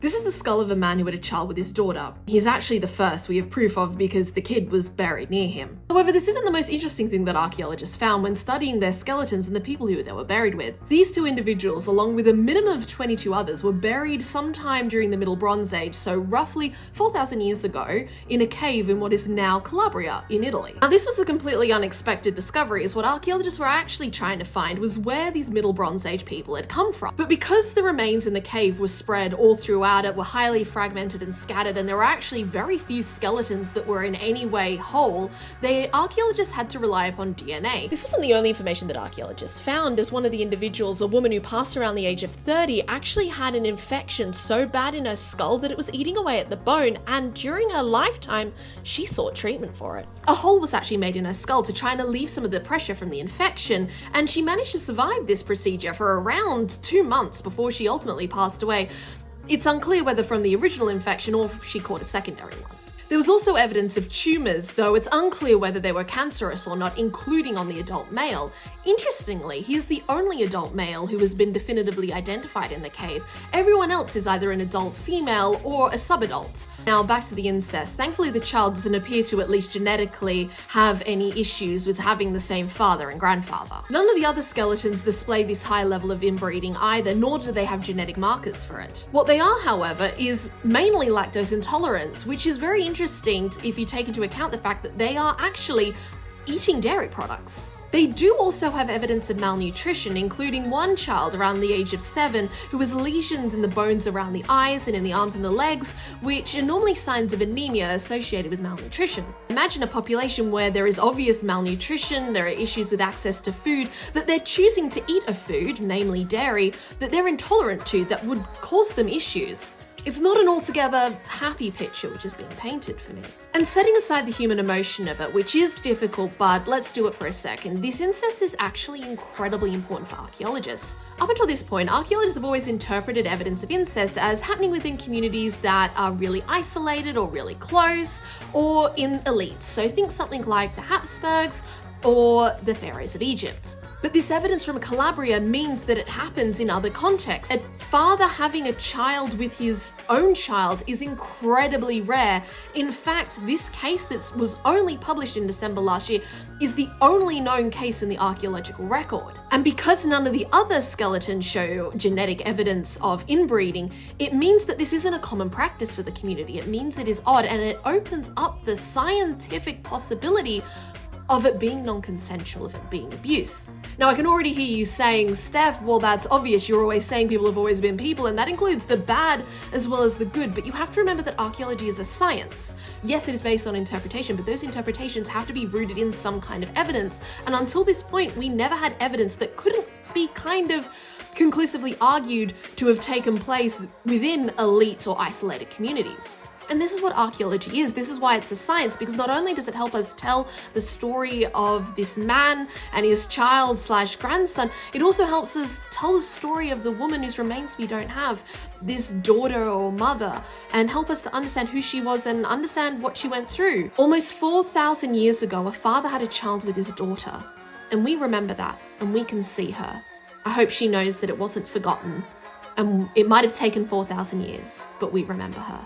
This is the skull of a man who had a child with his daughter. He's actually the first we have proof of because the kid was buried near him. However, this isn't the most interesting thing that archaeologists found when studying their skeletons and the people who they were buried with. These two individuals, along with a minimum of 22 others, were buried sometime during the Middle Bronze Age, so roughly 4,000 years ago, in a cave in what is now Calabria in Italy. Now, this was a completely unexpected discovery, as what archaeologists were actually trying to find was where these Middle Bronze Age people had come from. But because the remains in the cave were spread all throughout it, were highly fragmented and scattered, and there were actually very few skeletons that were in any way whole, the archaeologists had to rely upon DNA. This wasn't the only information that archaeologists found, as one of the individuals, a woman who passed around the age of 30, actually had an infection so bad in her skull that it was eating away at the bone, and during her lifetime, she sought treatment for it. A hole was actually made in her skull to try and relieve some of the pressure from the infection, and she managed to survive this procedure for around 2 months before she ultimately passed away. It's unclear whether from the original infection or if she caught a secondary one. There was also evidence of tumours, though it's unclear whether they were cancerous or not, including on the adult male. Interestingly, he is the only adult male who has been definitively identified in the cave. Everyone else is either an adult female or a subadult. Now, back to the incest. Thankfully, the child doesn't appear to, at least genetically, have any issues with having the same father and grandfather. None of the other skeletons display this high level of inbreeding either, nor do they have genetic markers for it. What they are, however, is mainly lactose intolerant, which is very interesting if you take into account the fact that they are actually eating dairy products. They do also have evidence of malnutrition, including one child around the age of 7 who has lesions in the bones around the eyes and in the arms and the legs, which are normally signs of anemia associated with malnutrition. Imagine a population where there is obvious malnutrition, there are issues with access to food, that they're choosing to eat a food, namely dairy, that they're intolerant to that would cause them issues. It's not an altogether happy picture which is being painted for me. And setting aside the human emotion of it, which is difficult, but let's do it for a second, this incest is actually incredibly important for archaeologists. Up until this point, archaeologists have always interpreted evidence of incest as happening within communities that are really isolated or really close, or in elites. So think something like the Habsburgs or the pharaohs of Egypt. But this evidence from Calabria means that it happens in other contexts. A father having a child with his own child is incredibly rare. In fact, this case that was only published in December last year is the only known case in the archaeological record. And because none of the other skeletons show genetic evidence of inbreeding, it means that this isn't a common practice for the community. It means it is odd, and it opens up the scientific possibility of it being non-consensual, of it being abuse. Now, I can already hear you saying, Steph, well, that's obvious. You're always saying people have always been people, and that includes the bad as well as the good. But you have to remember that archaeology is a science. Yes, it is based on interpretation, but those interpretations have to be rooted in some kind of evidence. And until this point, we never had evidence that couldn't be kind of conclusively argued to have taken place within elite or isolated communities. And this is what archaeology is. This is why it's a science, because not only does it help us tell the story of this man and his child/grandson, it also helps us tell the story of the woman whose remains we don't have, this daughter or mother, and help us to understand who she was and understand what she went through. Almost 4,000 years ago, a father had a child with his daughter, and we remember that, and we can see her. I hope she knows that it wasn't forgotten, and it might have taken 4,000 years, but we remember her.